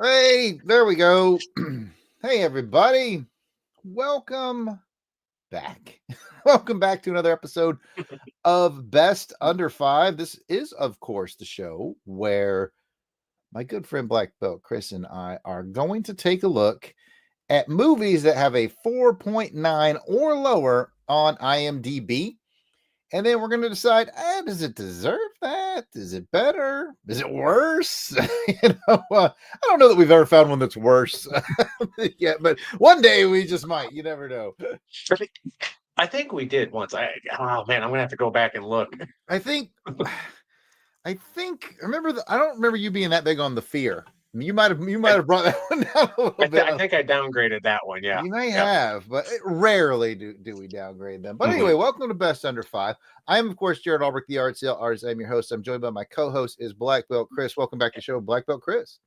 Hey, there we go. Hey, everybody. Welcome back. Welcome back to another episode of Best Under Five. This is, of course, the show where my good friend Black Belt Chris and I are going to take a look at movies that have a 4.9 or lower on IMDb. And then we're going to decide, does it deserve that? Is it better? Is it worse? I don't know that we've ever found one that's worse yet, but one day we just might. You never know. I think we did once. Oh man, I'm gonna have to go back and look. I think. I remember. I don't remember you being that big on The Fear. You might have brought that one down a little bit. I think I downgraded that one. Yeah, you may have, but rarely do we downgrade them. But anyway, welcome to Best Under Five. I am, of course, Jarrod Albrecht, the art sale artist. I'm your host. I'm joined by my co-host is Black Belt Chris. Welcome back to the show, Black Belt Chris.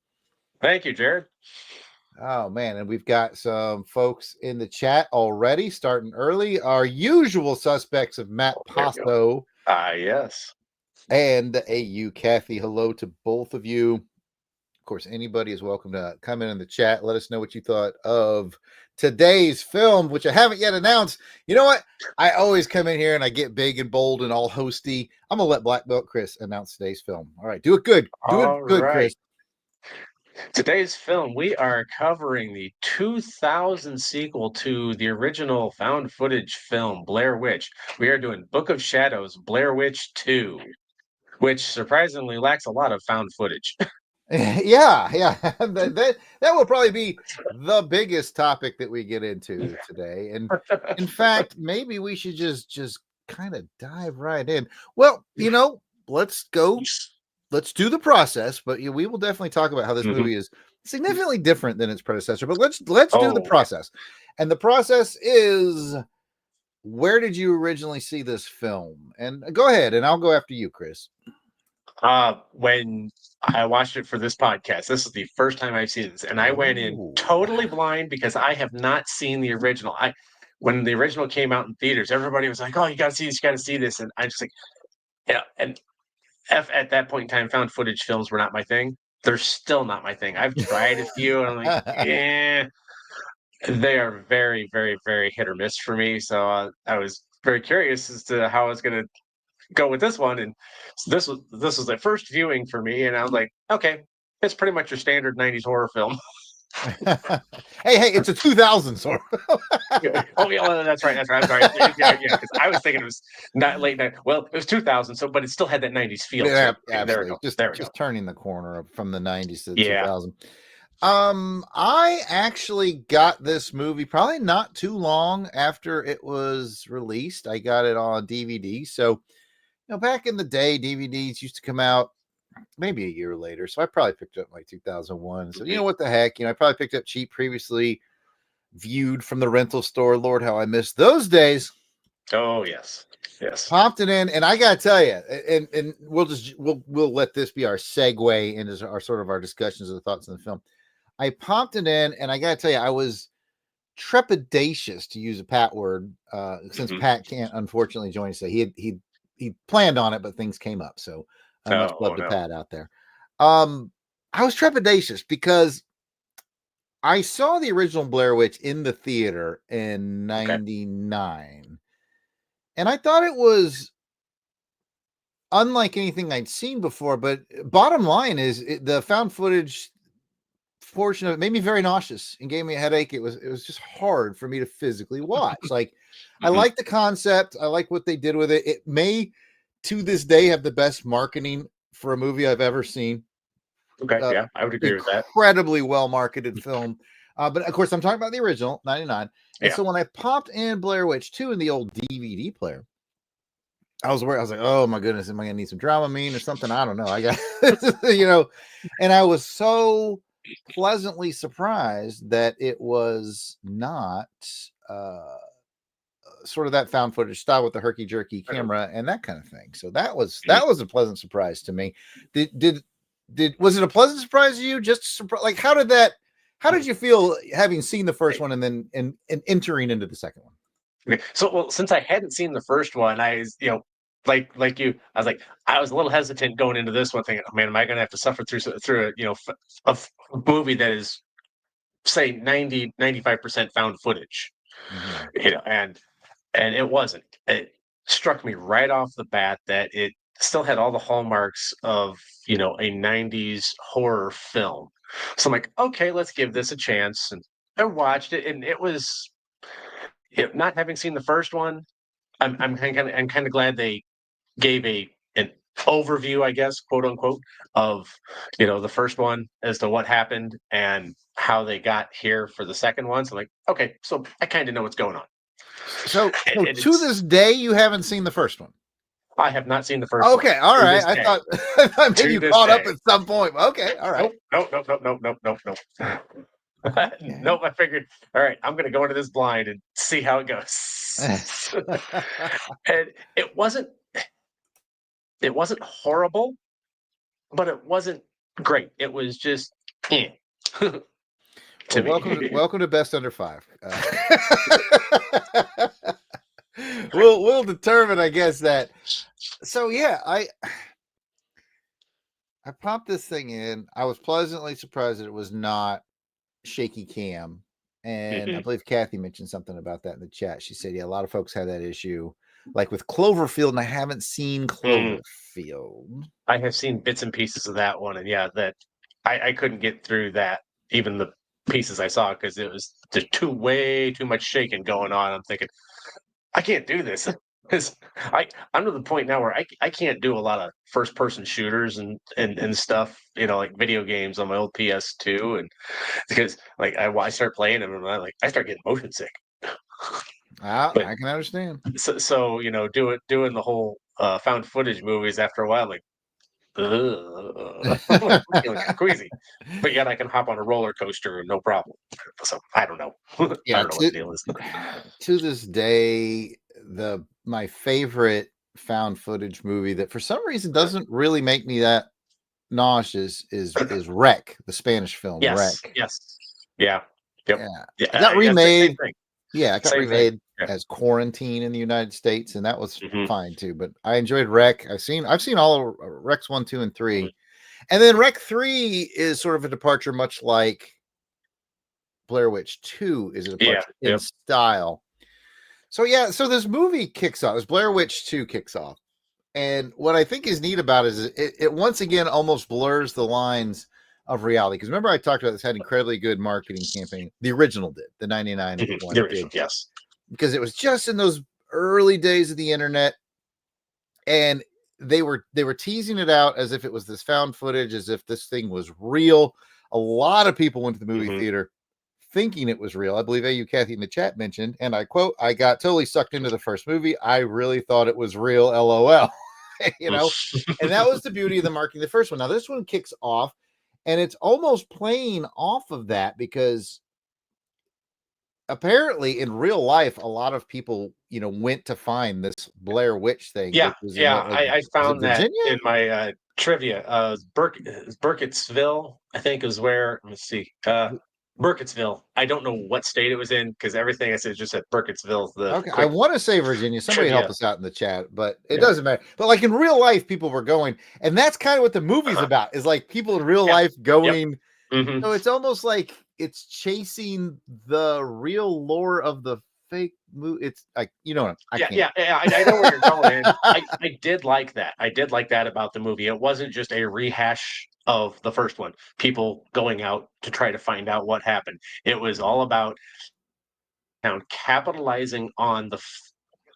Thank you, Jarrod. Oh man, and we've got some folks in the chat already, starting early. Our usual suspects of Matt Pasto. Yes. And AU Kathy. Hello to both of you. Of course, anybody is welcome to come in the chat. Let us know what you thought of today's film, which I haven't yet announced. You know what? I always come in here and I get big and bold and all hosty. I'm going to let Black Belt Chris announce today's film. All right. Do it good. Do it good, Chris. Today's film, we are covering the 2000 sequel to the original found footage film, Blair Witch. We are doing Book of Shadows, Blair Witch 2, which surprisingly lacks a lot of found footage. Yeah. That will probably be the biggest topic that we get into today. And in fact, maybe we should just kind of dive right in. Well, let's go. Let's do the process, but we will definitely talk about how this movie is significantly different than its predecessor. But let's do the process. And the process is, where did you originally see this film? And go ahead, and I'll go after you, Chris. When I watched it for this podcast, this is the first time I've seen this, and I went in totally blind because I have not seen the original. When the original came out in theaters, everybody was like, "Oh, you got to see this! You got to see this!" And I just like, yeah. And at that point in time, found footage films were not my thing. They're still not my thing. I've tried a few, and I'm like, yeah, they are very, very, very hit or miss for me. So I was very curious as to how I was going to go with this one, and so this was the first viewing for me, and I was like, okay, it's pretty much your standard 90s horror film. hey, it's a 2000s horror. Oh yeah, that's right. I'm sorry. Yeah, because I was thinking it was not late night. Well, it was 2000, so but it still had that 90s feel. Yeah, so, absolutely. Just turning the corner from the 90s to 2000. I actually got this movie probably not too long after it was released. I got it on DVD. So, back in the day, DVDs used to come out maybe a year later. So I probably picked it up like 2001. So, what the heck? I probably picked up cheap, previously viewed from the rental store. Lord, how I miss those days. Oh, yes. Popped it in, and I gotta tell you, and we'll let this be our segue into our sort of our discussions of the thoughts on the film. I popped it in, and I gotta tell you, I was trepidatious, to use a Pat word, since Pat can't unfortunately join us today. He planned on it, but things came up. So much love to Pat out there. I was trepidatious because I saw the original Blair Witch in the theater in 99. And I thought it was unlike anything I'd seen before. But bottom line is, the found footage portion of it made me very nauseous and gave me a headache. It was just hard for me to physically watch. Like, I like the concept. I like what they did with it. It may, to this day, have the best marketing for a movie I've ever seen. Okay, yeah, I would agree with that. Incredibly well marketed film. But of course, I'm talking about the original, 99. And so when I popped in Blair Witch 2 in the old DVD player, I was worried. I was like, oh my goodness, am I going to need some Dramamine or something? I don't know. I got, and I was so pleasantly surprised that it was not sort of that found footage style with the herky jerky camera and that kind of thing. So that was a pleasant surprise to me. Was it a pleasant surprise to you? Just like, how did you feel having seen the first one and then and entering into the second one? Okay. So, well, since I hadn't seen the first one, I like you, I was like, I was a little hesitant going into this one, thinking, oh, man, am I going to have to suffer through a movie that is, say, 95% found footage, Mhm. and it wasn't. It struck me right off the bat that it still had all the hallmarks of a 90s horror film. So I'm like, okay, let's give this a chance. And I watched it, and it was, not having seen the first one, I'm kind of glad they gave an overview, I guess, quote unquote, of the first one as to what happened and how they got here for the second one. So I'm like, okay, so I kind of know what's going on. So And to this day, you haven't seen the first one. I have not seen the first one. Okay, all To right. this I day. thought maybe To you this caught up day. at some point. Okay, all right. Nope. Nope. I figured, all right, I'm going to go into this blind and see how it goes. And it wasn't horrible, but it wasn't great. It was just to Well, me. welcome to Best Under 5. We'll determine, I guess, that. So yeah, I popped this thing in. I was pleasantly surprised that it was not shaky cam, and I believe Kathy mentioned something about that in the chat. She said, "Yeah, a lot of folks have that issue, like with Cloverfield, and I haven't seen Cloverfield. I have seen bits and pieces of that one, and yeah, that I couldn't get through that, even the pieces I saw, because it was just way too much shaking going on. I'm thinking, I can't do this. Because I'm to the point now where I can't do a lot of first person shooters and stuff, like video games on my old PS2, and because like I start playing them and I start getting motion sick. But I can understand. so doing the whole found footage movies after a while, like, ugh. I'm like feeling kind of queasy. But yet I can hop on a roller coaster no problem. So I don't know. I Yeah, don't know what the deal is. to this day, my favorite found footage movie that for some reason doesn't really make me that nauseous is Wreck, the Spanish film Wreck. Yes. Yeah. Yep. Yeah, Yeah. it got Yeah, same remade. thing. Yeah, it got Same thing. remade Yeah. as Quarantine in the United States, and that was Mhm. fine too. But I enjoyed Wreck. I've seen all of Wreck's 1, 2, and 3, Mhm. and then Wreck 3 is sort of a departure, much like Blair Witch 2 is a departure in Yep. style. So yeah, so this movie kicks off. This Blair Witch 2 kicks off. And what I think is neat about it is it once again almost blurs the lines of reality. Because remember, I talked about this had incredibly good marketing campaign. The original did, the 99 one The original, did. yes. Because it was just in those early days of the internet. And they were teasing it out as if it was this found footage, as if this thing was real. A lot of people went to the movie theater thinking it was real. I believe AU Kathy in the chat mentioned, and I quote, "I got totally sucked into the first movie. I really thought it was real, LOL." And that was the beauty of the marketing, the first one. Now this one kicks off, and it's almost playing off of that because apparently in real life, a lot of people, went to find this Blair Witch thing, Yeah, which was in yeah. what, like, I is it found that Virginia? in my trivia. Burkittsville, I think, is where. Let me see. Burkittsville. I don't know what state it was in because everything I said just said Burkittsville. The Okay, I quick want to say Virginia. Somebody help trivia. us out in the chat, but it Yeah. doesn't matter. But like in real life, people were going, and that's kind of what the movie's about. Is like people in real Yeah. life Yep. going. Mhm. So it's almost like it's chasing the real lore of the fake movie. It's like I can't. Yeah. I know where you're going, and I did like that. I did like that about the movie. It wasn't just a rehash of the first one. People going out to try to find out what happened. It was all about capitalizing on the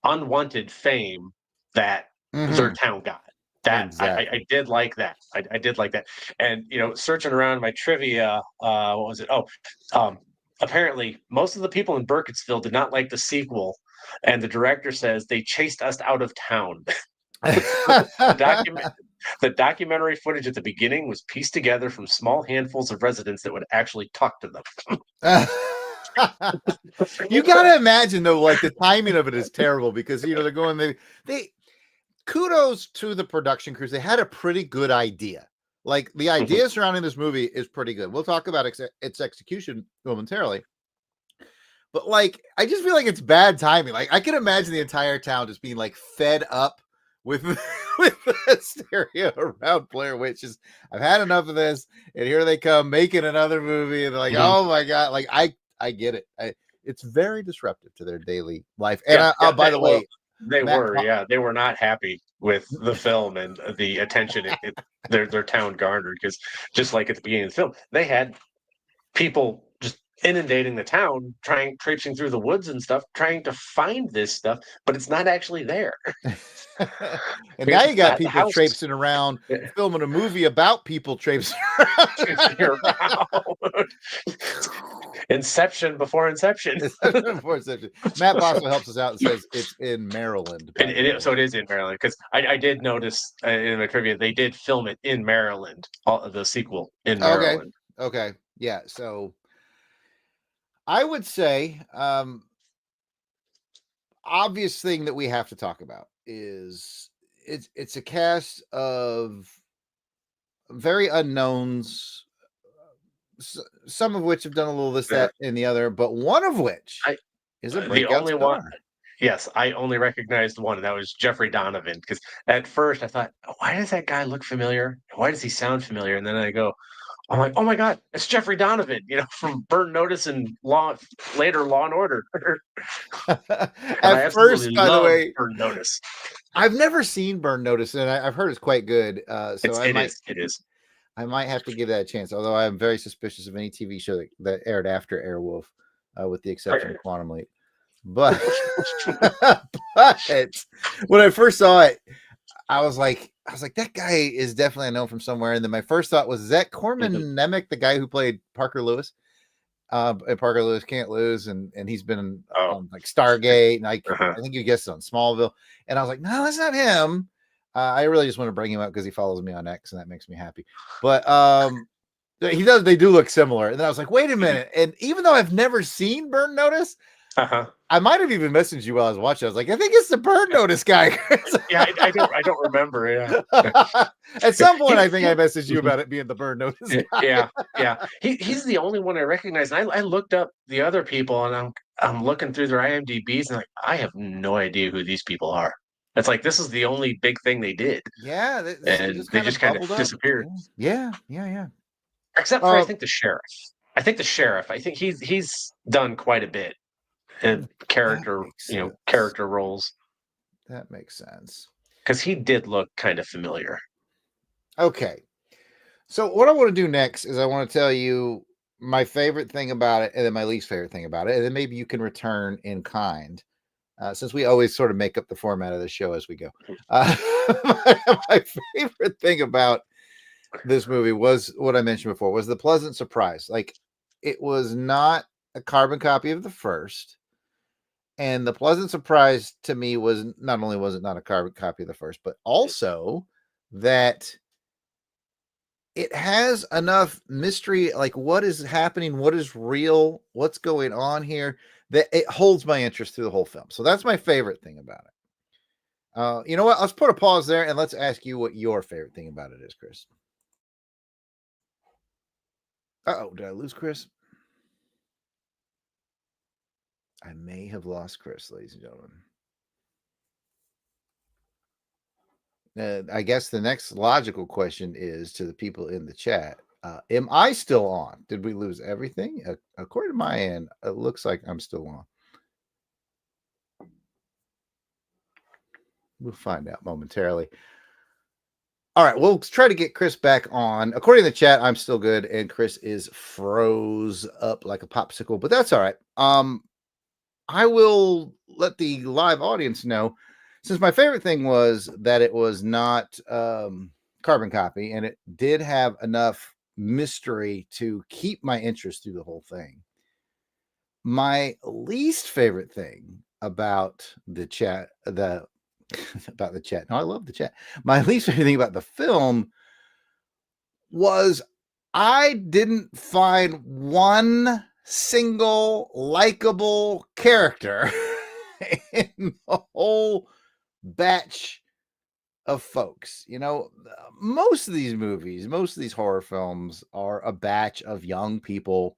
unwanted fame that their Mhm. town got. That Exactly. I did like that. I did like that. And searching around my trivia, what was it? Oh, apparently most of the people in Burkittsville did not like the sequel, and the director says they chased us out of town. the document. The documentary footage at the beginning was pieced together from small handfuls of residents that would actually talk to them. You gotta imagine though, like the timing of it is terrible because they're going they kudos to the production crews. They had a pretty good idea. Like the idea surrounding this movie is pretty good. We'll talk about its execution momentarily. But like, I just feel like it's bad timing. Like I can imagine the entire town just being like fed up with with the hysteria around Blair Witch. I've had enough of this, and here they come making another movie, and they're like, oh my god, like I get it. It's very disruptive to their daily life. And by the way, they were not happy with the film and the attention their town garnered, because just like at the beginning of the film, they had people just inundating the town, traipsing through the woods and stuff, trying to find this stuff, but it's not actually there. And now you got people traipsing around filming a movie about people traipsing around. Inception before Inception. Matt Boswell helps us out and says it's in Maryland. So it is in Maryland, because I did notice in the trivia they did film it in Maryland, the sequel in Maryland. Okay. Yeah. So I would say obvious thing that we have to talk about is it's a cast of very unknowns, some of which have done a little this, that, and the other, but one of which is a breakout the only star. one. Yes, I only recognized one, and that was Jeffrey Donovan. Because at first I thought, why does that guy look familiar? Why does he sound familiar? And then I'm like, oh my god, it's Jeffrey Donovan, from Burn Notice and later Law and Order. At first, by the way, Burn Notice. I've never seen Burn Notice, and I've heard it's quite good. So it is. I might have to give that a chance, although I'm very suspicious of any TV show that aired after Airwolf, with the exception of Quantum Leap. But, but when I first saw it, I was like, that guy is definitely known from somewhere. And then my first thought was, is that Corman Nemec, the guy who played Parker Lewis? And Parker Lewis Can't Lose, and he's been on like Stargate, and I think you guessed on Smallville. And I was like, no, that's not him. I really just want to bring him up because he follows me on X, and that makes me happy. But they do look similar. And then I was like, wait a minute. And even though I've never seen Burn Notice, I might have even messaged you while I was watching. I was like, I think it's the Burn Notice guy. Yeah, I don't remember. Yeah. At some point, I think I messaged you about it being the Burn Notice guy. Yeah. He's the only one I recognize. And I looked up the other people, and I'm looking through their IMDb's, and I have no idea who these people are. It's like, this is the only big thing they did. Yeah, they just kind of disappeared. Yeah. Except for I think the sheriff. I think he's done quite a bit. Character roles. That makes sense, because he did look kind of familiar. Okay, so what I want to do next is I want to tell you my favorite thing about it, and then my least favorite thing about it, and then maybe you can return in kind, since we always sort of make up the format of the show as we go. My favorite thing about this movie was what I mentioned before, was the pleasant surprise. Like, it was not a carbon copy of the first. And the pleasant surprise to me was, not only was it not a carbon copy of the first, but also that it has enough mystery, like what is happening, what is real, what's going on here, that it holds my interest through the whole film. So that's my favorite thing about it. You know what? Let's put a pause there and let's ask you what your favorite thing about it is, Chris. Uh-oh, did I lose Chris? I may have lost Chris, ladies and gentlemen. I guess the next logical question is to the people in the chat. Am I still on? Did we lose everything? According to my end, it looks like I'm still on. We'll find out momentarily. All right, we'll try to get Chris back on. According to the chat, I'm still good, and Chris is froze up like a popsicle, but that's all right. I will let the live audience know, since my favorite thing was that it was not carbon copy, and it did have enough mystery to keep my interest through the whole thing. My least favorite thing about the chat, no, I love the chat. My least favorite thing about the film was I didn't find one single likable character in the whole batch of folks. Most of these movies, most of these horror films are a batch of young people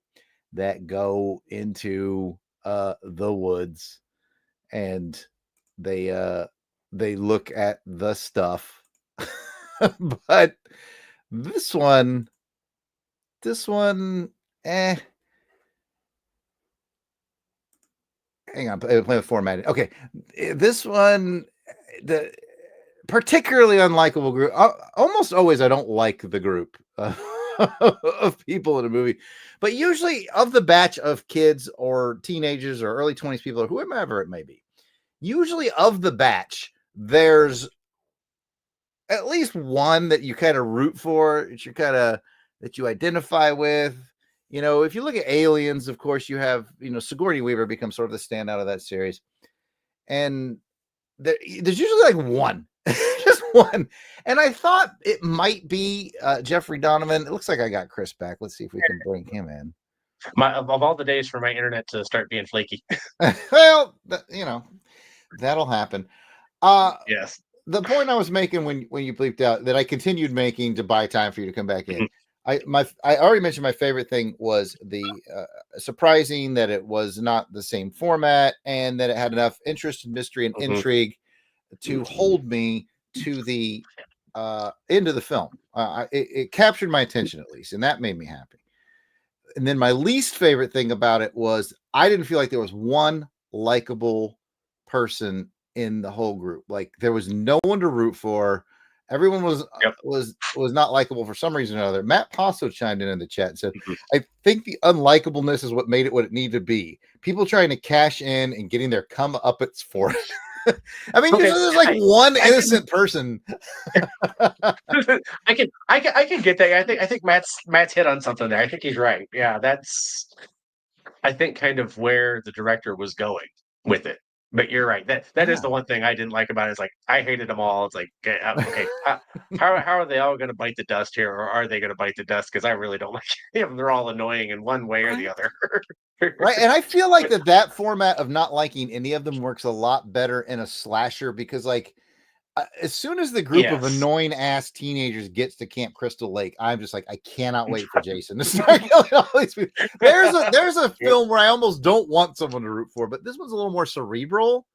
that go into the woods, and they they look at the stuff. But this one, eh. Hang on, play with formatting. Okay, this one, the particularly unlikable group. Almost always, I don't like the group of people in a movie, but usually of the batch of kids or teenagers or early 20s people or whoever it may be, usually of the batch, there's at least one that you kind of root for, that you identify with. You know, if you look at Aliens, of course, you have, Sigourney Weaver becomes sort of the standout of that series. And there's usually like one, just one. And I thought it might be Jeffrey Donovan. It looks like I got Chris back. Let's see if we can bring him in. Of all the days for my internet to start being flaky. Well, that'll happen. Yes. The point I was making when you bleeped out that I continued making to buy time for you to come back in. I already mentioned my favorite thing was the surprising that it was not the same format and that it had enough interest and mystery and intrigue to hold me to the end of the film. It captured my attention at least, and that made me happy. And then my least favorite thing about it was I didn't feel like there was one likable person in the whole group. Like there was no one to root for. Everyone was not likable for some reason or another. Matt Passo chimed in the chat and said, I think the unlikableness is what made it what it needed to be. People trying to cash in and getting their come-uppance for it. I mean, usually there's like one innocent person. I can get that. I think Matt's hit on something there. I think he's right. Yeah, that's I think kind of where the director was going with it. But you're right. That is the one thing I didn't like about it. Is like I hated them all. It's like okay, how are they all going to bite the dust here, or are they going to bite the dust? Because I really don't like them. They're all annoying in one way or the other. Right, and I feel like that format of not liking any of them works a lot better in a slasher because, like, as soon as the group of annoying ass teenagers gets to Camp Crystal Lake, I'm just like, I cannot wait for Jason to start killing all these people. There's a film where I almost don't want someone to root for, but this one's a little more cerebral.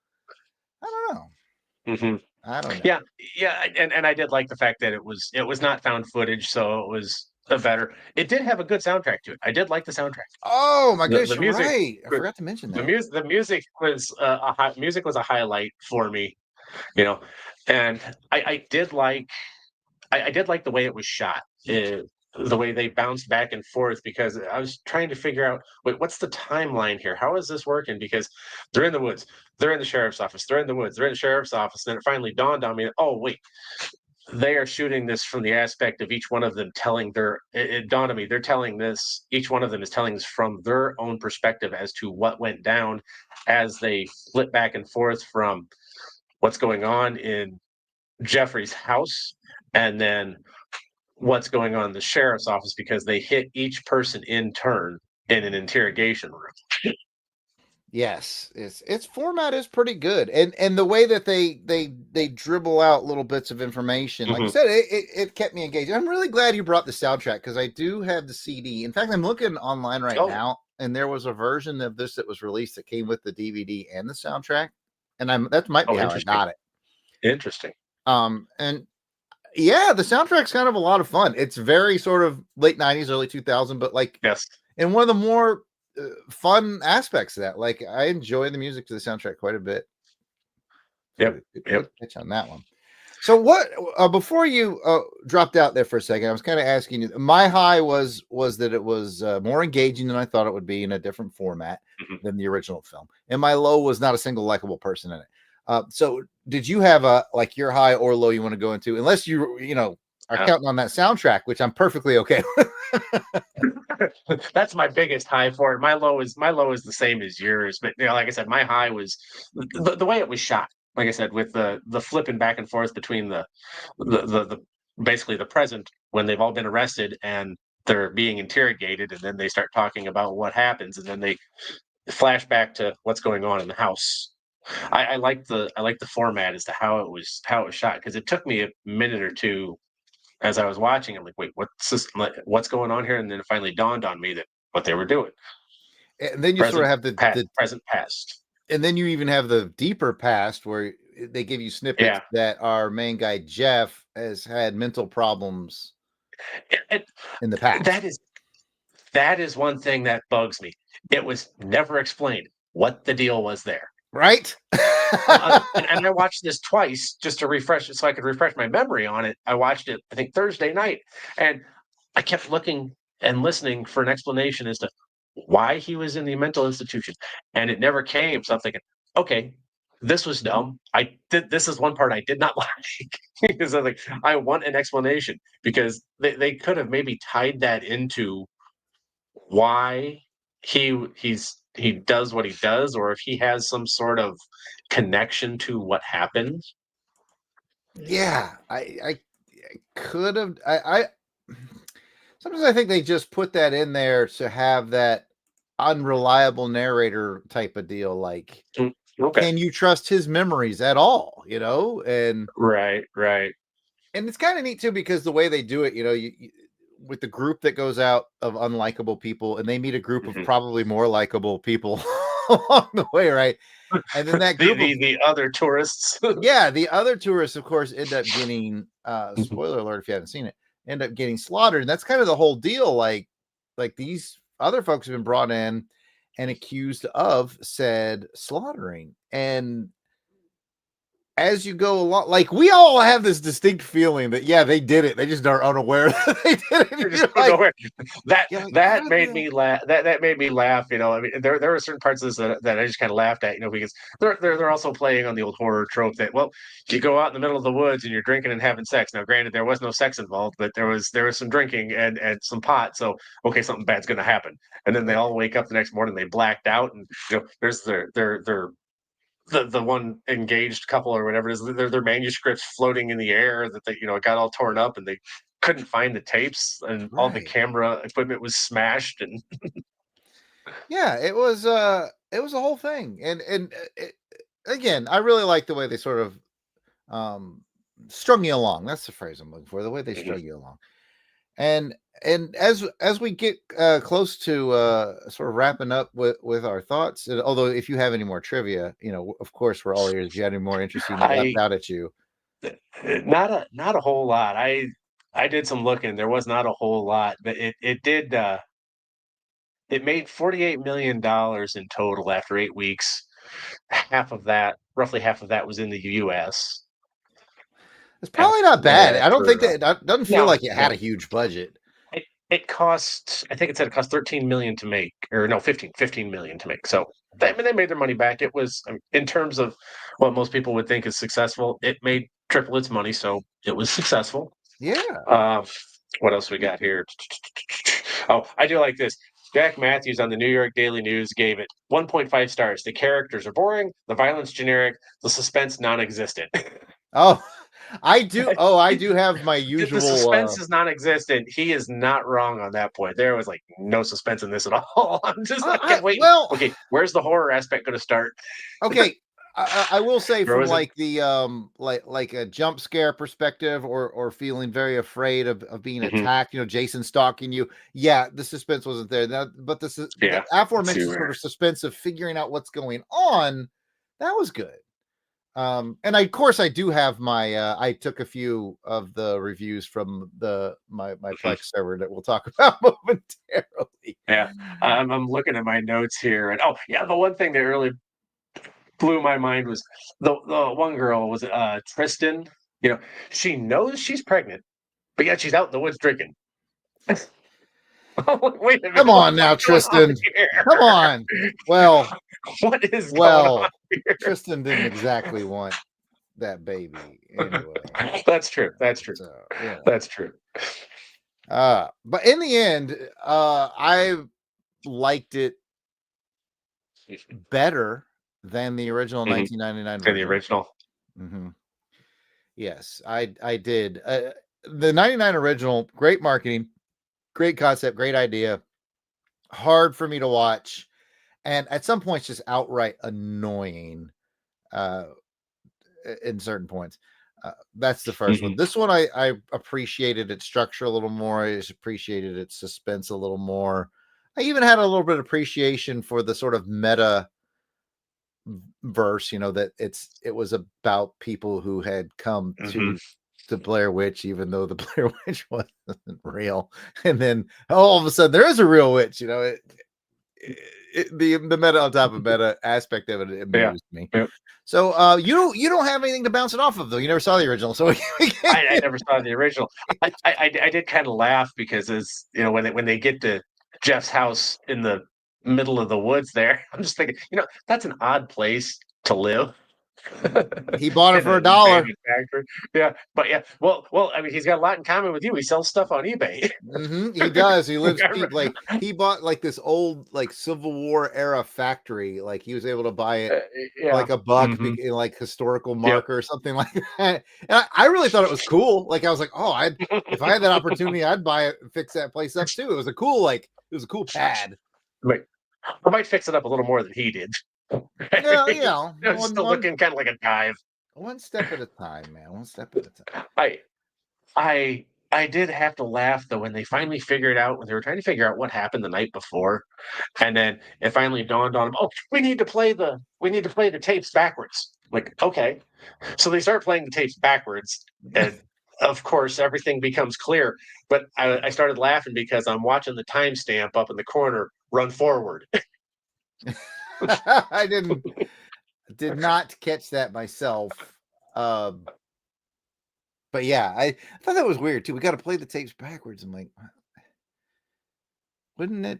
I don't know. I don't know. Yeah, and I did like the fact that it was not found footage, so it was it did have a good soundtrack to it. I did like the soundtrack. Oh my goodness, you're right. I forgot to mention that. The music was a highlight for me, and I did like the way it was shot. The way they bounced back and forth, because I was trying to figure out, wait, what's the timeline here? How is this working? Because they're in the woods, they're in the sheriff's office, they're in the woods, they're in the sheriff's office. And then it finally dawned on me, oh, wait, they are shooting this from the aspect of each one of them telling it dawned on me, they're telling this, each one of them is telling this from their own perspective as to what went down as they flip back and forth from what's going on in Jeffrey's house and then what's going on in the sheriff's office, because they hit each person in turn in an interrogation room. Yes, its format is pretty good, and the way that they dribble out little bits of information, like I said, it kept me engaged. I'm really glad you brought the soundtrack because I do have the CD. In fact, I'm looking online right now, and there was a version of this that was released that came with the DVD and the soundtrack, and that might be how I got it. Interesting. And yeah, the soundtrack's kind of a lot of fun. It's very sort of late 90s, early 2000, but like, and one of the more fun aspects of that. Like, I enjoy the music to the soundtrack quite a bit. Yep. Catch on that one. So what, before you dropped out there for a second, I was kind of asking you, my high was that it was more engaging than I thought it would be in a different format than the original film. And my low was not a single likable person in it. So did you have your high or low you want to go into, unless you are counting on that soundtrack, which I'm perfectly okay with. That's my biggest high for it. My low is the same as yours, but like I said, my high was the way it was shot. Like I said, with the flipping back and forth between the basically the present when they've all been arrested and they're being interrogated, and then they start talking about what happens, and then they flash back to what's going on in the house. I like the format as to how it was shot, because it took me a minute or two as I was watching. I'm like, wait, what's going on here? And then it finally dawned on me that what they were doing. And then you sort of have the present past. And then you even have the deeper past where they give you snippets that our main guy Jeff has had mental problems in the past. That is one thing that bugs me. It was never explained what the deal was there. Right? And I watched this twice just to refresh it so I could refresh my memory on it. I watched it, I think, Thursday night, and I kept looking and listening for an explanation as to why he was in the mental institution, and it never came. So I'm thinking, okay, this was dumb. This is one part I did not like because I'm like, I want an explanation because they could have maybe tied that into why he does what he does, or if he has some sort of connection to what happened. Yeah, I could have. I sometimes I think they just put that in there to have that unreliable narrator type of deal. Like, Okay. can you trust his memories at all? And right, and it's kind of neat too because the way they do it, you with the group that goes out of unlikable people, and they meet a group of probably more likable people along the way, right? And then that group the other tourists, the other tourists, of course, end up getting spoiler alert if you haven't seen it, end up getting slaughtered. And that's kind of the whole deal. Like these other folks have been brought in and accused of said slaughtering. And as you go along, like we all have this distinct feeling that they did it. They just are unaware that they did it. That made me laugh. That made me laugh. I mean, there were certain parts of this that I just kind of laughed at. Because they're also playing on the old horror trope that you go out in the middle of the woods and you're drinking and having sex. Now, granted, there was no sex involved, but there was some drinking and some pot. So okay, something bad's going to happen. And then they all wake up the next morning. They blacked out, and there's their the one engaged couple or whatever it is, their manuscripts floating in the air that they got all torn up, and they couldn't find the tapes, and all the camera equipment was smashed. And it was a whole thing. And again, I really like the way they sort of strung you along. That's the phrase I'm looking for, the way they strung you along. And as we get close to sort of wrapping up with our thoughts, although if you have any more trivia, of course we're all ears. If you had any more interesting left out at you, not a whole lot. I did some looking. There was not a whole lot, but it did. It made $48 million in total after 8 weeks. Roughly half of that, was in the U.S. It's probably not bad. I don't think that doesn't feel like it had a huge budget. It cost, I think it said it cost 13 million to make, or no, 15 million to make. So they made their money back. It was, in terms of what most people would think is successful, it made triple its money. So it was successful. Yeah. What else we got here? Oh, I do like this. Jack Matthews on the New York Daily News gave it 1.5 stars. The characters are boring, the violence generic, the suspense non-existent. Oh, I do. Oh, I do have my usual. The suspense is non-existent. He is not wrong on that point. There was no suspense in this at all. I'm just like, wait. Well, okay, where's the horror aspect going to start? Okay, I will say from the like a jump scare perspective, or feeling very afraid of being attacked. Jason stalking you. Yeah, the suspense wasn't there. But the aforementioned sort of suspense of figuring out what's going on, that was good. And of course I do have my I took a few of the reviews from my Plex server that we'll talk about momentarily. Yeah, I'm looking at my notes here, and the one thing that really blew my mind was the one girl was Tristan. She knows she's pregnant, but yet she's out in the woods drinking. Wait a minute. Come on now, Tristan. Come on. Well, what is going on here? Tristan didn't exactly want that baby anyway. That's true. That's true. So, that's true. But in the end, I liked it better than the original 1999 version. Than the original. Yes, I did. The 99 original, great marketing, great concept, great idea. Hard for me to watch, and at some points just outright annoying in certain points. That's the first one. This one I appreciated its structure a little more. I just appreciated its suspense a little more. I even had a little bit of appreciation for the sort of meta verse, that it was about people who had come to Blair Witch, even though the Blair Witch wasn't real. And then all of a sudden there is a real witch, the meta on top of meta aspect of it amused me. Yeah. So you don't have anything to bounce it off of, though. You never saw the original, so I never saw the original. I did kind of laugh because when they get to Jeff's house in the middle of the woods there, I'm just thinking, that's an odd place to live. He bought it for $1. Yeah, but yeah, well, I mean, he's got a lot in common with you. He sells stuff on eBay. He does. He lives cheap. Like he bought like this old like Civil War era factory. Like he was able to buy it like $1, like historical marker or something like that. And I really thought it was cool. Like I was like, oh, if I had that opportunity, I'd buy it and fix that place up too. It was a cool pad. Like I might fix it up a little more than he did. Yeah. It's still looking kind of like a dive. One step at a time, man. One step at a time. I did have to laugh though when they finally figured out, when they were trying to figure out what happened the night before, and then it finally dawned on them. Oh, we need to play the tapes backwards. Like, okay, so they start playing the tapes backwards, and of course everything becomes clear. But I started laughing because I'm watching the timestamp up in the corner run forward. I did not catch that myself. But yeah, I thought that was weird too. We got to play the tapes backwards. I'm like, wouldn't it?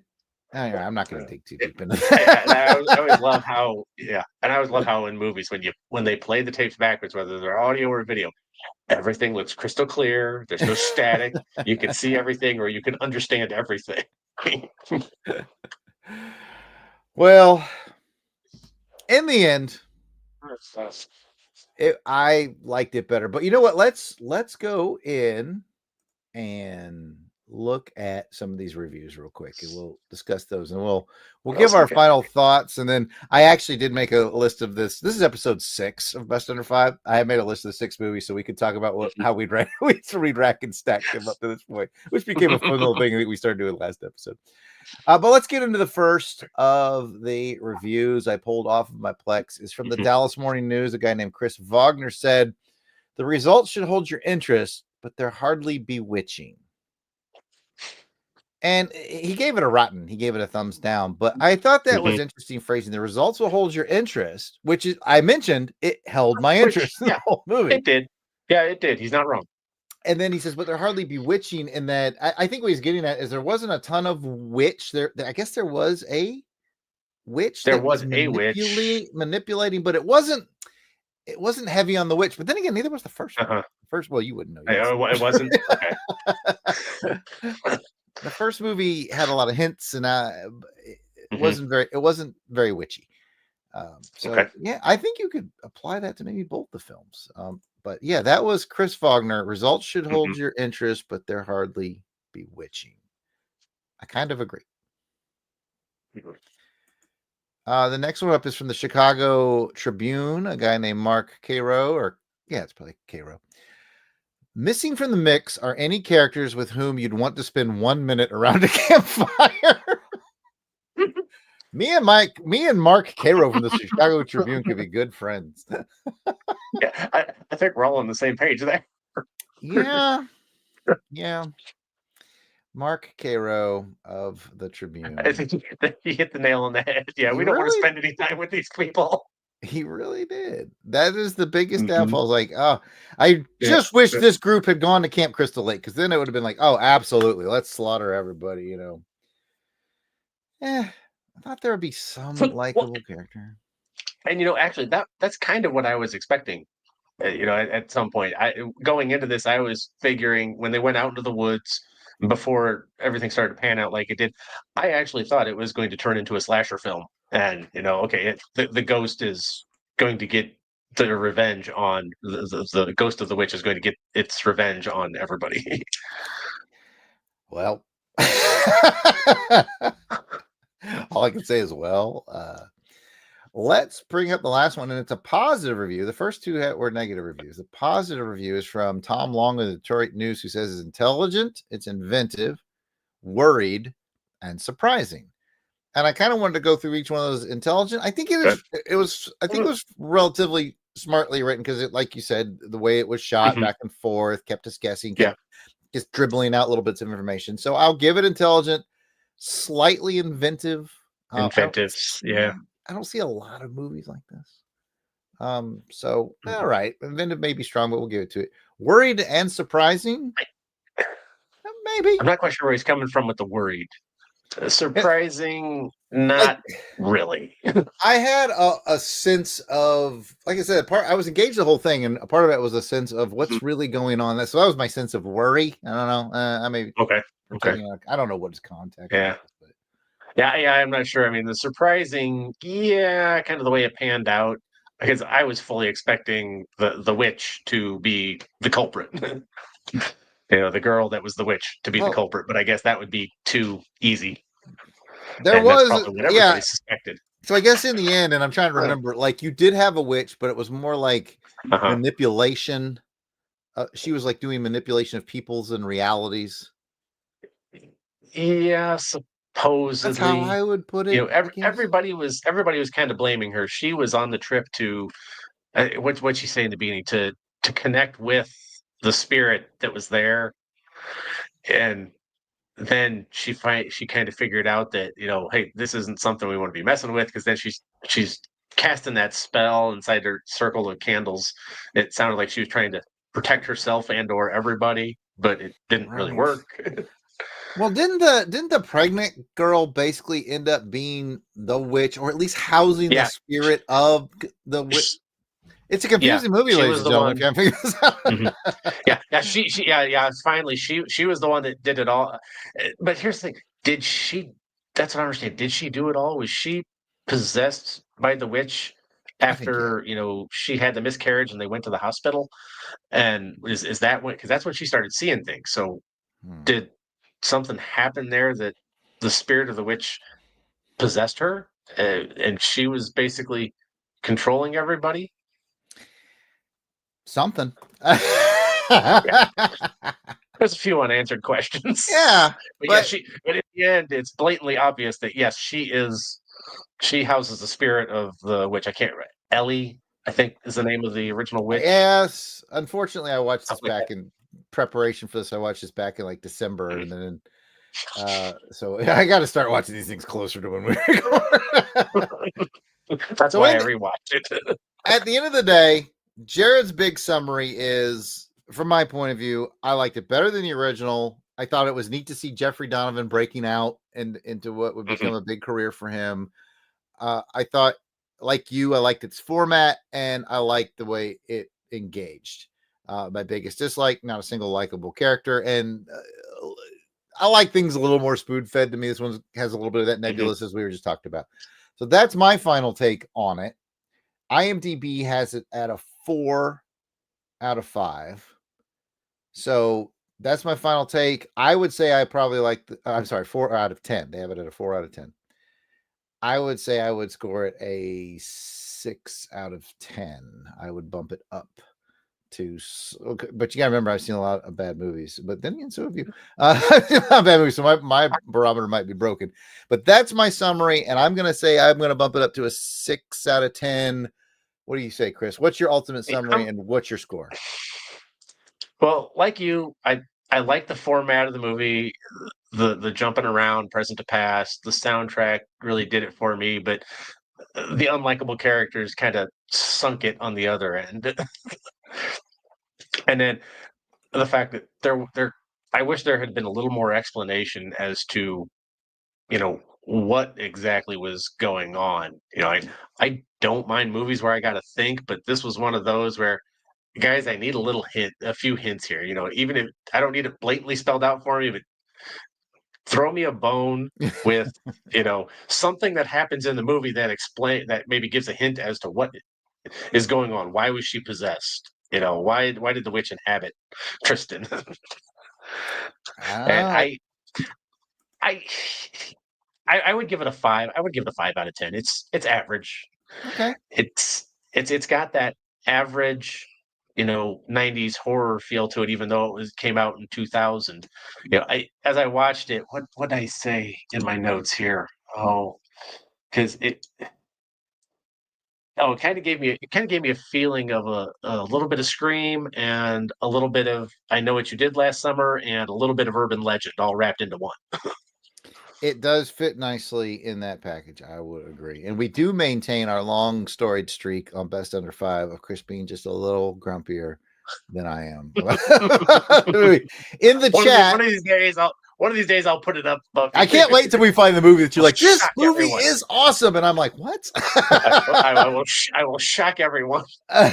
Anyway, I'm not going to dig too deep into that. I always love how, and I always love how in movies when they play the tapes backwards, whether they're audio or video, everything looks crystal clear. There's no static. You can see everything, or you can understand everything. Well, in the end, I liked it better. But you know what? Let's go in and look at some of these reviews real quick, and we'll discuss those, and we'll give our final thoughts. And then I actually did make a list of this. This is episode 6 of Best Under 5. I have made a list of the 6 movies so we could talk about how we'd rack and stack them up to this point, which became a fun little thing that we started doing last episode. But let's get into the first of the reviews I pulled off of my Plex. Is from the Dallas Morning News. A guy named Chris Wagner said, "The results should hold your interest, but they're hardly bewitching." And he gave it a rotten. He gave it a thumbs down. But I thought that was interesting phrasing. The results will hold your interest, which is, I mentioned, it held my interest in the whole movie. It did. Yeah, it did. He's not wrong. And then he says, but they're hardly bewitching, in that I think what he's getting at is there wasn't a ton of witch. I guess there was a witch. There was a witch manipulating, but it wasn't heavy on the witch. But then again, neither was the first one. Well, you wouldn't know. It wasn't. Okay. The first movie had a lot of hints, and it wasn't very witchy. Yeah, I think you could apply that to maybe both the films. But yeah, that was Chris Wagner. Results should hold your interest, but they're hardly bewitching. I kind of agree. The next one up is from the Chicago Tribune, a guy named Mark Cairo, it's probably Cairo. "Missing from the mix are any characters with whom you'd want to spend 1 minute around a campfire." Me and Mark Cairo from the Chicago Tribune could be good friends. Yeah, I think we're all on the same page there. Yeah. Mark Cairo of the Tribune. I think you hit the nail on the head. Yeah, we don't want to spend any time with these people. He really did. That is the biggest downfall. Like, oh, I just wish this group had gone to Camp Crystal Lake, because then it would have been like, oh, absolutely, let's slaughter everybody. I thought there would be some likable character. And actually, that's kind of what I was expecting. At some point, going into this, I was figuring when they went out into the woods before everything started to pan out like it did, I actually thought it was going to turn into a slasher film. And the ghost is going to get the revenge on the ghost of the witch is going to get its revenge on everybody. Well, all I can say is, let's bring up the last one, and it's a positive review. The first two were negative reviews. The positive review is from Tom Long of the Detroit News, who says it's intelligent, it's inventive, worried, and surprising. and I kind of wanted to go through each one of those intelligent. I think it was relatively smartly written because it, like you said, the way it was shot back and forth kept us guessing, kept just dribbling out little bits of information. So I'll give it intelligent, slightly inventive. Inventives, I don't see a lot of movies like this. So all right, inventive may be strong, but we'll give it to it. Worried and surprising, maybe. I'm not quite sure where he's coming from with the worried. Surprising, not really. I had a sense of, like I said, I was engaged the whole thing, and a part of it was a sense of what's really going on. So that was my sense of worry. I don't know. I may okay. I don't know what his context. Yeah. is, but. Yeah, I'm not sure. I mean, the surprising, kind of the way it panned out, because I was fully expecting the witch to be the culprit. The girl that was the witch to be the culprit, but I guess that would be too easy. There was probably what everybody suspected. So I guess in the end, and I'm trying to remember, like you did have a witch, but it was more like manipulation. She was like doing manipulation of peoples and realities. Yeah, supposedly. That's how I would put it. Everybody was kind of blaming her. She was on the trip to what she say in the beginning to connect with the spirit that was there, and then she kind of figured out that hey, this isn't something we want to be messing with, because then she's casting that spell inside her circle of candles. It sounded like she was trying to protect herself and or everybody, but it didn't really work. Well, didn't the pregnant girl basically end up being the witch, or at least housing the spirit of the witch? It's a confusing movie, ladies and gentlemen. Can't figure this out. She finally she was the one that did it all. But here's the thing: did she? That's what I understand. Did she do it all? Was she possessed by the witch after she had the miscarriage and they went to the hospital? And is that when? Because that's when she started seeing things. So did something happen there that the spirit of the witch possessed her, and she was basically controlling everybody? Something. There's a few unanswered questions. Yeah, but in the end, it's blatantly obvious that yes, she houses the spirit of the witch. I can't remember. Ellie, I think, is the name of the original witch. Yes. Unfortunately, I watched this back in preparation for this. I watched this back in like December, and then so I got to start watching these things closer to when we record. That's why I rewatched it. At the end of the day, Jarrod's big summary is, from my point of view, I liked it better than the original. I thought it was neat to see Jeffrey Donovan breaking out and into what would become a big career for him. I thought, like you, I liked its format, and I liked the way it engaged. My biggest dislike, not a single likable character, and I like things a little more spoon-fed to me. This one has a little bit of that nebulous, as we were just talked about. So that's my final take on it. IMDB has it at a 4 out of 5. So that's my final take. I would say I probably like 4 out of 10. They have it at a 4 out of 10. I would say I would score it a 6 out of 10. I would bump it up to, okay, but you gotta remember, I've seen a lot of bad movies, but then again, so have you. Bad movies, so my barometer might be broken. But that's my summary, and I'm gonna say I'm gonna bump it up to a 6 out of 10. What do you say, Chris? What's your ultimate summary, and what's your score? Well, like you, I like the format of the movie, the jumping around, present to past. The soundtrack really did it for me, but the unlikable characters kind of sunk it on the other end. And then the fact that I wish there had been a little more explanation as to, what exactly was going on. I don't mind movies where I got to think, but this was one of those where, guys, I need a few hints here. Even if I don't need it blatantly spelled out for me, but throw me a bone with, something that happens in the movie that maybe gives a hint as to what is going on. Why was she possessed? Why did the witch inhabit Tristan? And I would give it a 5. I would give it a 5 out of 10. It's average. Okay. It's got that average, 90s horror feel to it, even though it came out in 2000. As I watched it, what did I say in my notes here? Oh, because it kind of gave me a feeling of a little bit of Scream and a little bit of I Know What You Did Last Summer and a little bit of Urban Legend all wrapped into one. It does fit nicely in that package. I would agree. And we do maintain our long storied streak on Best Under 5 of Chris being just a little grumpier than I am. In the chat. One of these days I'll put it up. I can't wait till we find the movie that you're like, this Shock movie everyone. is awesome. And I'm like, what? I will shock everyone. In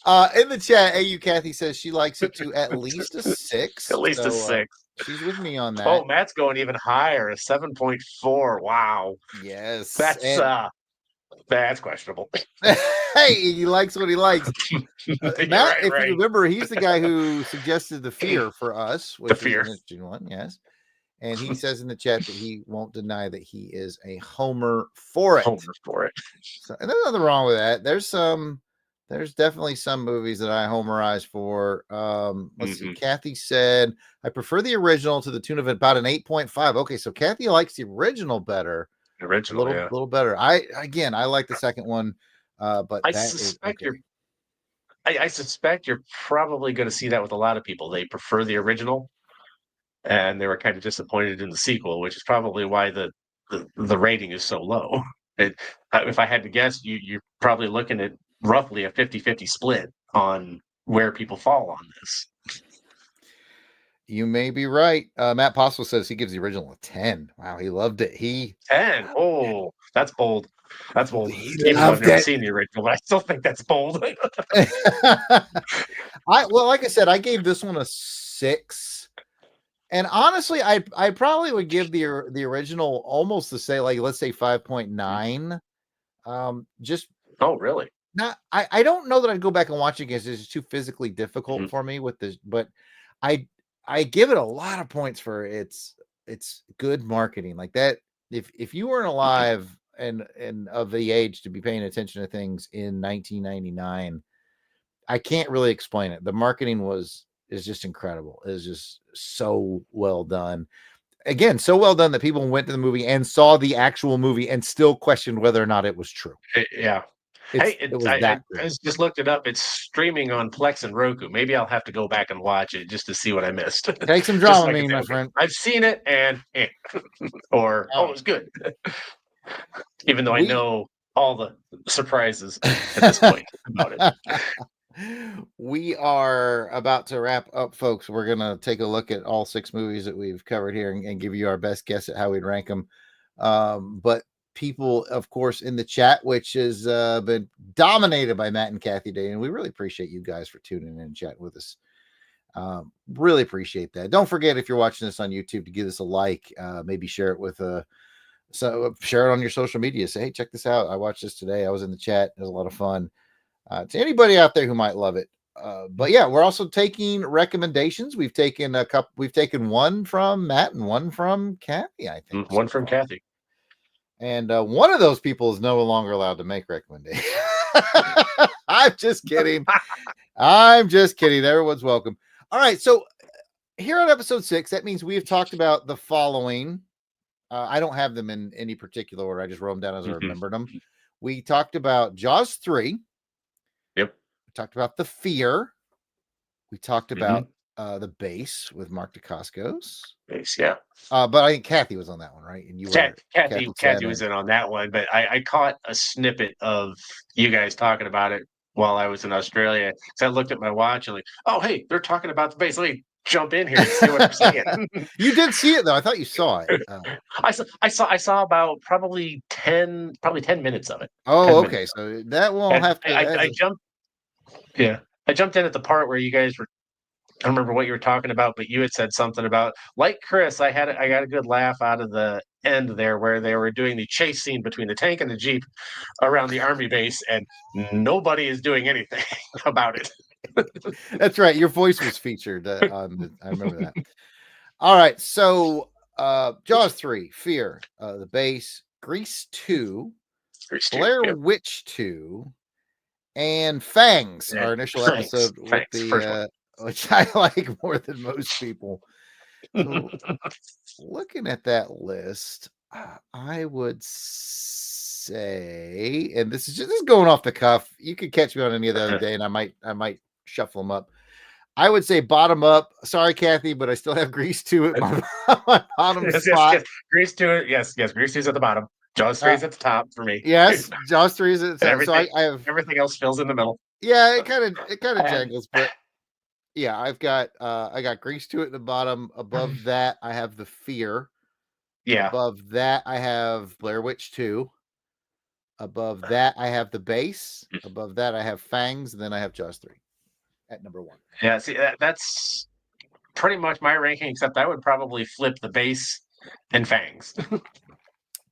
the chat, AU Kathy says she likes it to at least a 6. At least a 6. She's with me on that. Oh, Matt's going even higher, a 7.4. Wow. Yes. That's questionable. Hey, he likes what he likes. Matt, right, if you remember, he's the guy who suggested The Fear for us, which is an interesting one, yes. And he says in the chat that he won't deny that he is a homer for it. So, and there's nothing wrong with that. There's definitely some movies that I homerize for. Let's see. Kathy said, I prefer the original to the tune of about an 8.5. Okay, so Kathy likes the original better. A little better. I like the second one, but I suspect you're probably going to see that with a lot of people. They prefer the original, and they were kind of disappointed in the sequel, which is probably why the rating is so low. If I had to guess, you're probably looking at roughly a 50-50 split on where people fall on this. You may be right. Matt Postle says he gives the original a 10. Wow, he loved it. 10. Oh, that's bold. That's bold. Even though I've never seen the original, but I still think that's bold. Like I said, I gave this one a 6. And honestly, I probably would give the original almost the same, like let's say 5.9. Just really? I don't know that I'd go back and watch it because it's too physically difficult for me with this, but I give it a lot of points for its good marketing. Like that, if you weren't alive and of the age to be paying attention to things in 1999, I can't really explain it. The marketing is just incredible. It is just so well done. Again, so well done that people went to the movie and saw the actual movie and still questioned whether or not it was true. Yeah. I just looked it up. It's streaming on Plex and Roku. Maybe I'll have to go back and watch it just to see what I missed. Take some Dramamine, my friend. I've seen it and it was good. Even though I know all the surprises at this point about it. We are about to wrap up, folks. We're going to take a look at all 6 movies that we've covered here and give you our best guess at how we'd rank them. But people, of course, in the chat, which has been dominated by Matt and Kathy today, and we really appreciate you guys for tuning in and chatting with us. Really appreciate that. Don't forget, if you're watching this on YouTube, to give us a like, maybe share it with share it on your social media. Say, hey, check this out. I watched this today. I was in the chat. It was a lot of fun. To anybody out there who might love it. But yeah, we're also taking recommendations. We've taken a couple. We've taken one from Matt and one from Kathy, I think. One from Kathy. And one of those people is no longer allowed to make recommendations. I'm just kidding. Everyone's welcome. All right. So here on episode 6, that means we have talked about the following. I don't have them in any particular order. I just wrote them down as I remembered them. We talked about Jaws 3. Yep. We talked about The Fear. We talked about The Base with Mark Dacascos. Base, yeah. But I think Kathy was on that one, right? And you were Kathy was in on that one, but I caught a snippet of you guys talking about it while I was in Australia. So I looked at my watch and like, oh hey, they're talking about The Base. Let me jump in here and see what they're saying. You did see it though. I thought you saw it. I saw about probably 10 minutes of it. Oh, okay. So that won't have to. I jumped. Yeah, I jumped in at the part where you guys were. I don't remember what you were talking about, but you had said something about, like Chris. I got a good laugh out of the end there where they were doing the chase scene between the tank and the Jeep around the army base, and nobody is doing anything about it. That's right. Your voice was featured on I remember that. All right. So Jaws 3, Fear, The Base, Grease 2, Blair Witch 2, and Fangs, our initial episode with the which I like more than most people. So, looking at that list, I would say, and this is going off the cuff. You could catch me on any other day, and I might shuffle them up. I would say bottom up. Sorry, Kathy, but I still have Grease 2 at my bottom spot. Yes. Grease 2. Yes. Grease 2 is at the bottom. Jaws 3 is at the top for me. Yes, Jaws 3 is at the top. So I have everything else fills in the middle. Yeah, it kind of jangles, but yeah, I got Grease 2 at the bottom. Above that, I have The Fear. Yeah. Above that, I have Blair Witch 2. Above that, I have The Base. Above that, I have Fangs, and then I have Jaws 3 at number 1. Yeah, see, that's pretty much my ranking, except I would probably flip The Base and Fangs.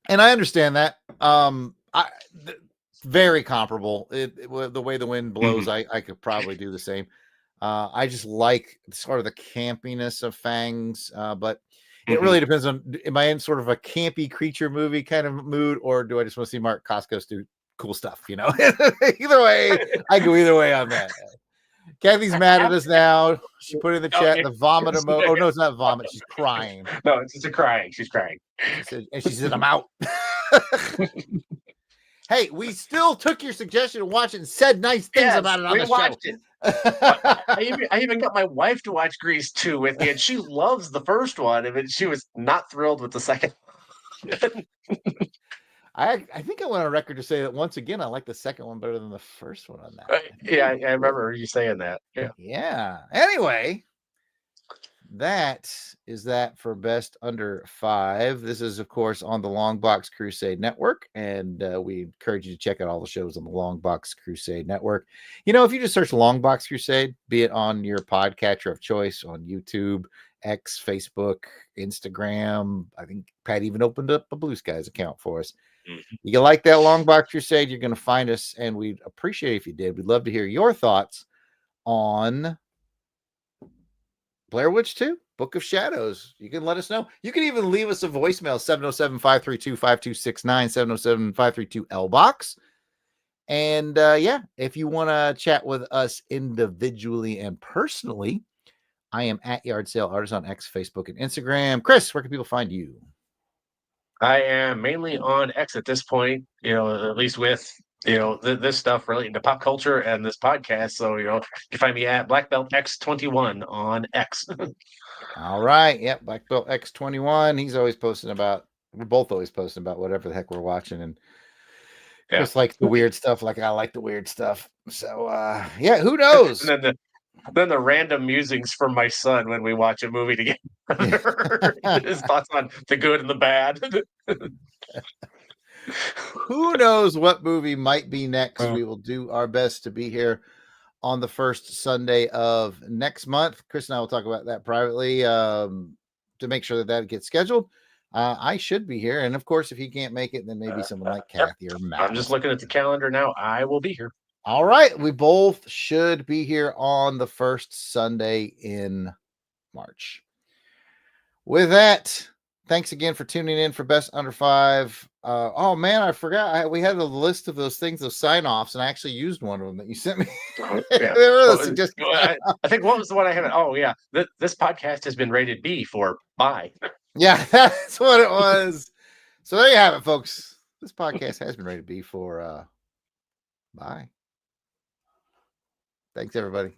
And I understand that. Very comparable. The way the wind blows, I could probably do the same. I just like sort of the campiness of Fangs, but it really depends on, am I in sort of a campy creature movie kind of mood, or do I just want to see Mark Coscos do cool stuff? Either way, I go either way on that. Kathy's mad at us now. She put in the chat the vomit emoji. Oh no, it's not vomit. She's crying. No, it's just a crying. She's crying. She said, "I'm out." Hey, we still took your suggestion to watch it and said nice things about it on the show. It. I even got my wife to watch Grease 2 with me, and she loves the first one, and she was not thrilled with the second. I think I went on record to say that once again I like the second one better than the first one on that. Yeah, I remember you saying that. Yeah. Yeah. Anyway, that is that for Best Under 5. This is, of course, on the LONGBOX CRUSADE Network, and we encourage you to check out all the shows on the LONGBOX CRUSADE Network. If you just search LONGBOX CRUSADE, be it on your podcatcher of choice, on YouTube, X, Facebook, Instagram. I think Pat even opened up a Blue Skies account for us. You like that LONGBOX CRUSADE, you're going to find us, and we'd appreciate it if you did. We'd love to hear your thoughts on Blair Witch 2, Book of Shadows. You can let us know. You can even leave us a voicemail, 707-532-5269, 707-532-LBOX. And if you want to chat with us individually and personally, I am at Yard Sale Artist on X, Facebook, and Instagram. Chris, where can people find you? I am mainly on X at this point, at least with, this stuff relating to pop culture and this podcast. So, you can find me at Black Belt X21 on X. All right. Yep. Black Belt X21. He's always posting about, we're both always posting about whatever the heck we're watching. And Chris likes the weird stuff like I like the weird stuff. So, who knows? And then the random musings from my son when we watch a movie together. His thoughts on the good and the bad. Who knows what movie might be next? We will do our best to be here on the first Sunday of next month. Chris and I will talk about that privately to make sure that gets scheduled. I should be here. And of course, if he can't make it, then maybe someone like Kathy or Matt. I'm just looking at the calendar now. I will be here. All right. We both should be here on the first Sunday in March. With that, thanks again for tuning in for Best Under 5. Oh, man, I forgot. We had a list of those things, those sign-offs, and I actually used one of them that you sent me. I think what was the one I haven't? Oh, yeah. This podcast has been rated B for bye. Yeah, that's what it was. So there you have it, folks. This podcast has been rated B for bye. Thanks, everybody.